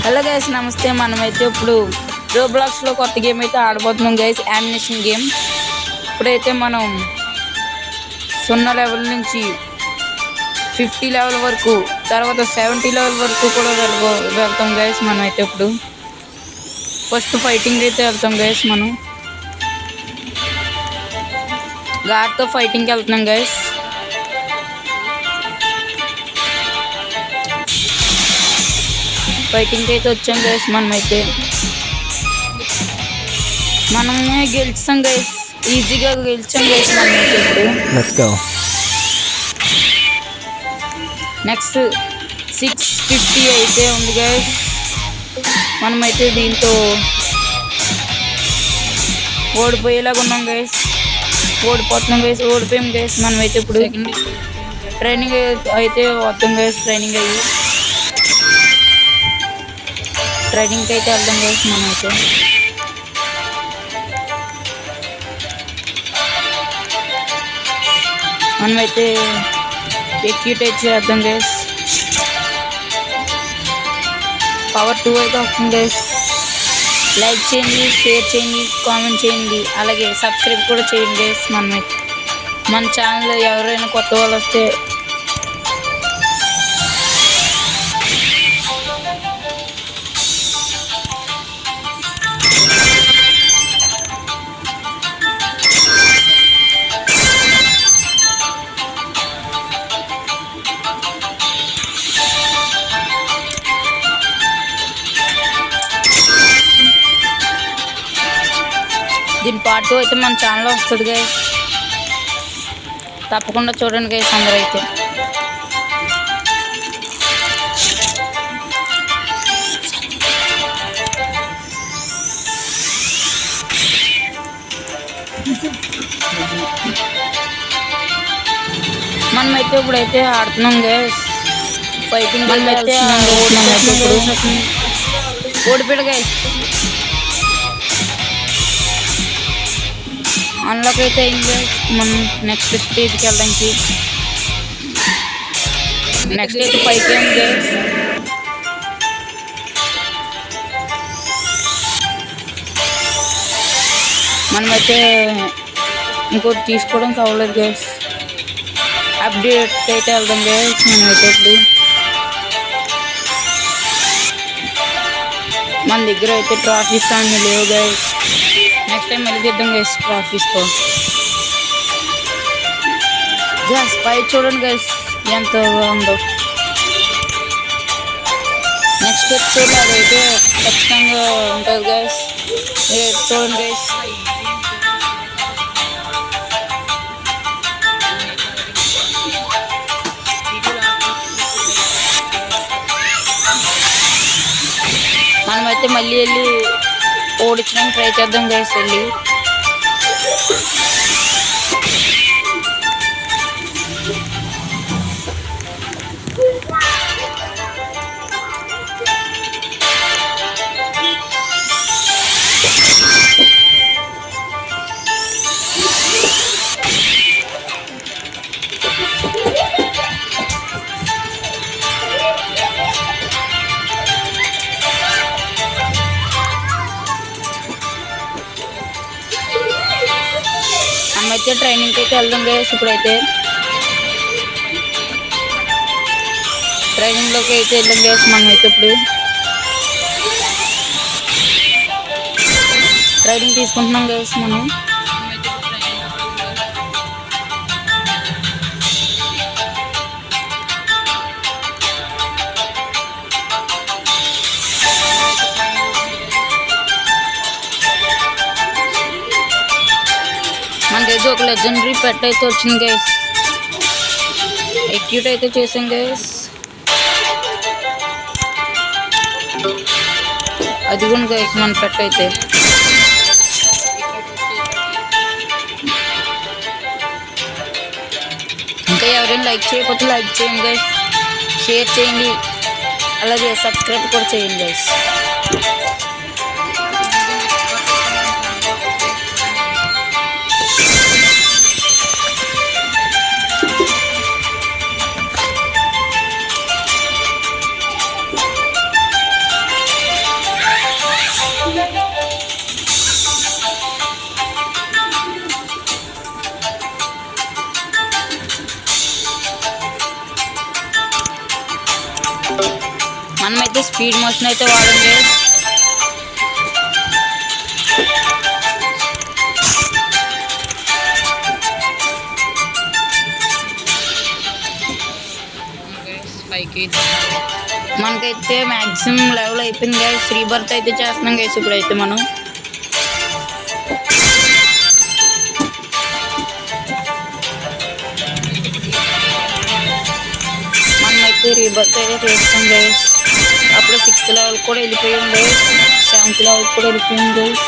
Hello guys, నమస్తే. మనమైతే ఇప్పుడు రోబ్లాక్స్లో కొత్త గేమ్ అయితే ఆడబోతున్నాం గైస్, యానిమేషన్ గేమ్. ఇప్పుడైతే మనం 0 లెవెల్ నుంచి 50 లెవెల్ వరకు, తర్వాత 70 లెవెల్ వరకు కూడా వెళ్తాం గైస్. మనమైతే ఇప్పుడు ఫస్ట్ ఫైటింగ్ అయితే వెళ్తాం గైస్. మనం గాడ్తో ఫైటింగ్కి వెళ్తున్నాం గైస్. ఫైటింగ్కి అయితే వచ్చాం గైస్. మనమే గెలిచాం గైస్, ఈజీగా గెలిచాం గైస్. మనమైతే ఇప్పుడు నెక్స్ట్ 650 అయితే ఉంది గైస్. మనమైతే దీంతో ఓడిపోయేలాగా ఉన్నాం గైస్. ఓడిపోతున్నాం గైస్, ఓడిపోయాం గైస్. మనమైతే ఇప్పుడు ట్రైనింగ్ అయితే వద్దాం గైస్. ట్రైనింగ్కి అయితే వెళ్దాం గైస్. మనమైతే ఎక్యూట్ అయితే చేద్దాం గైస్. పవర్ 2 అయితే వస్తుంది గైస్. లైక్ చేయండి, షేర్ చేయండి, కామెంట్ చేయండి, అలాగే సబ్స్క్రైబ్ కూడా చేయండి గైస్. మన ఛానల్లో ఎవరైనా కొత్త వాళ్ళు వస్తే దీని పార్ట్ 2 అయితే మన ఛానల్లో వస్తుంది గైస్. తప్పకుండా చూడండి గైస్ అందరూ అయితే. మనమైతే ఇప్పుడైతే ఆడుతున్నాం గైస్. ఫైటింగ్ అయితే ఓడిపోయాడు గైస్. అన్లాక్ అయితే అయింది గైస్. మనం నెక్స్ట్ స్టేజ్కి వెళ్ళడానికి నెక్స్ట్ అయితే పైకి అయింది గైస్. మనమైతే ఇంకోటి తీసుకోవడం కావలేదు గైస్. అప్డేట్ అయితే వెళ్దాం గైస్. మనమైతే ఇప్పుడు మన దగ్గర అయితే ట్రాఫీస్ అన్నీ లేవు గైస్. నెక్స్ట్ టైం మళ్ళీ చేద్దాం గైస్ ట్రాఫీస్తో. గ్యాస్ పై చూడండి గైస్ ఎంత ఉందో. నెక్స్ట్ ఎపిసోడ్లో అదైతే ఖచ్చితంగా ఉంటుంది గైస్. చూడండి గైస్. మనమైతే మళ్ళీ వెళ్ళి ఓడించడానికి ట్రై చేద్దాం గైస్. వెళ్ళి మనమైతే ట్రైనింగ్కి అయితే వెళ్దాం గైస్. ఇప్పుడైతే ట్రైనింగ్లోకి అయితే వెళ్దాం గైస్. మనమైతే ఇప్పుడు ట్రైనింగ్ తీసుకుంటున్నాం గైస్. మనం మనకైతే ఒక లెజెండరీ పెట్ అయితే వచ్చింది గైస్. ఎక్యూట్ అయితే చేసాం గైస్. అదిగోండి గైస్ మన పెట్ అయితే. ఇంకా ఎవరైనా లైక్ చేయకపోతే లైక్ చేయండి గైస్, షేర్ చేయండి, అలాగే సబ్స్క్రైబ్ కూడా చేయండి గైస్. మనమైతే స్పీడ్ మోషన్ అయితే వాడండి. మనకైతే మ్యాక్సిమం లెవెల్ అయిపోయింది గైస్. రీబర్త్ అయితే చేస్తున్నాం గైస్ ఇప్పుడైతే మనమైతే రీబర్త్ అయితే చేస్తాం గైస్. అప్పుడు 6th లెవెల్ కూడా వెళ్ళిపోయాం గైస్, 7th లెవెల్ కూడా వెళ్ళిపోయాం గైస్.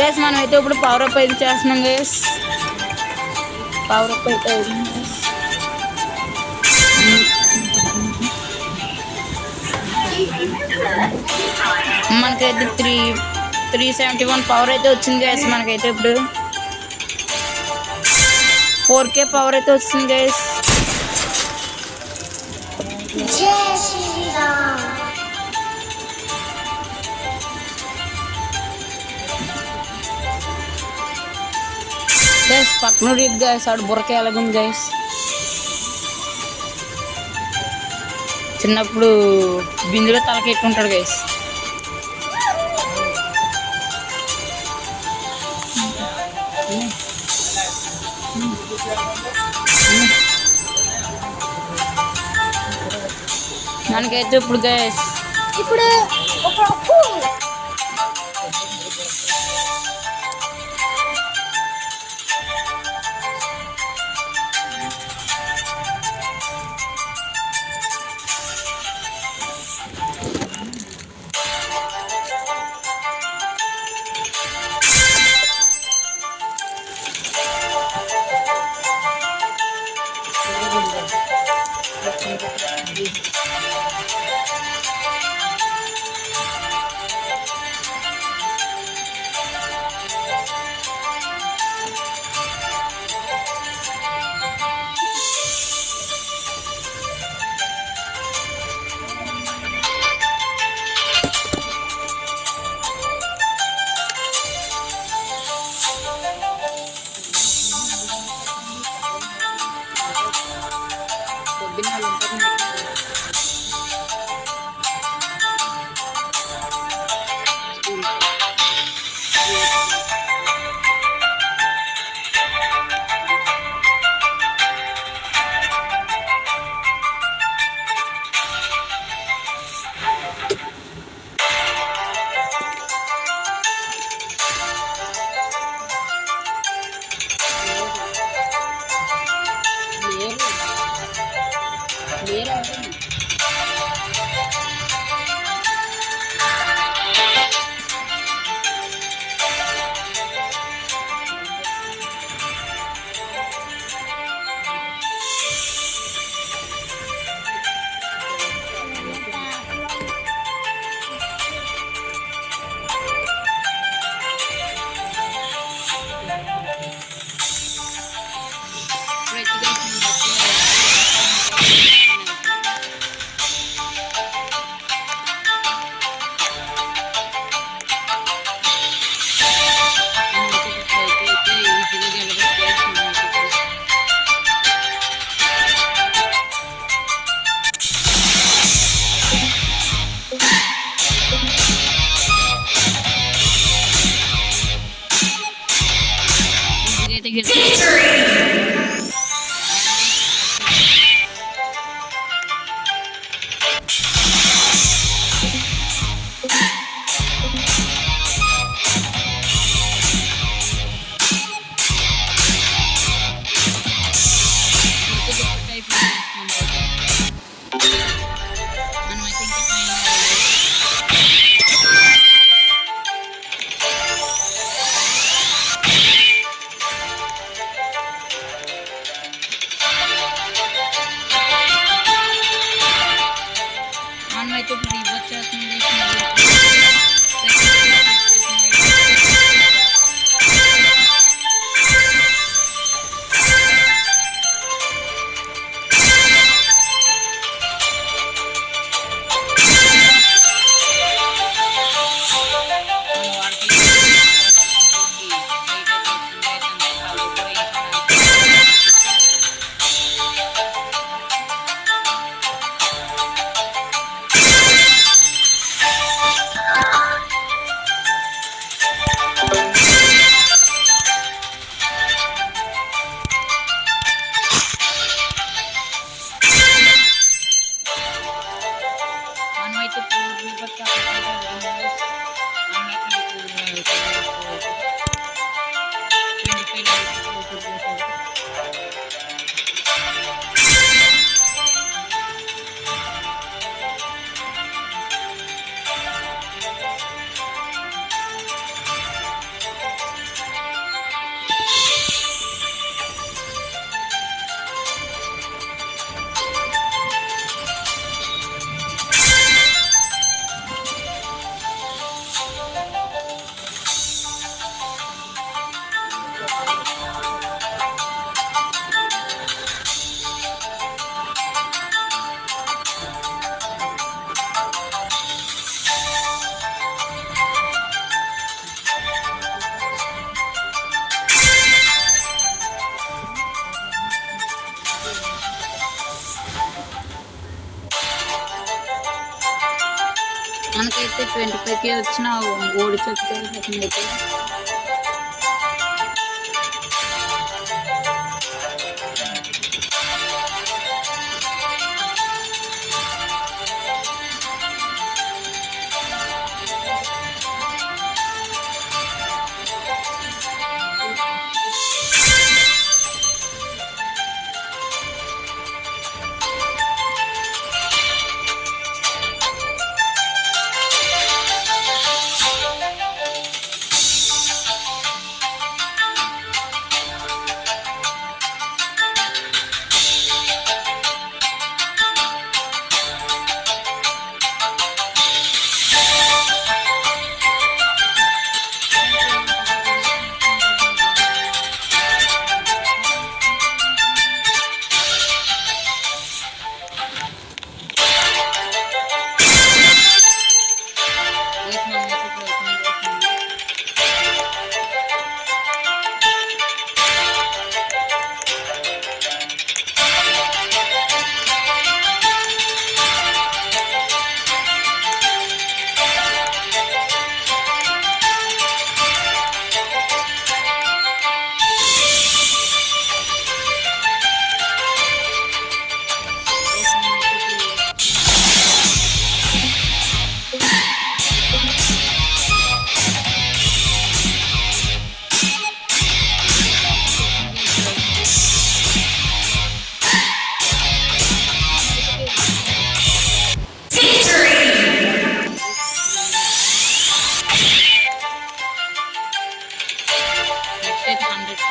గైస్ మనమైతే ఇప్పుడు పవర్ అప్ అయితే చేస్తున్నాం గైస్. పవర్ అప్ అయితే మనకైతే 371 పవర్ అయితే వచ్చింది గైస్. మనకైతే ఇప్పుడు 4K పవర్ అయితే వచ్చింది గైస్. గైస్ పక్కన రీడ్ గైస్, ఆడు బుర్రకి ఎలాగుంది గైస్. చిన్నప్పుడు బిందులో తలకెట్టుకుంటాడు గైస్. మనకైతే ఇప్పుడు గైస్ అయితే 25K వచ్చిన ఓడి చెప్తే అయితే నెక్స్ట్ అయితే 100K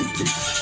Thank you.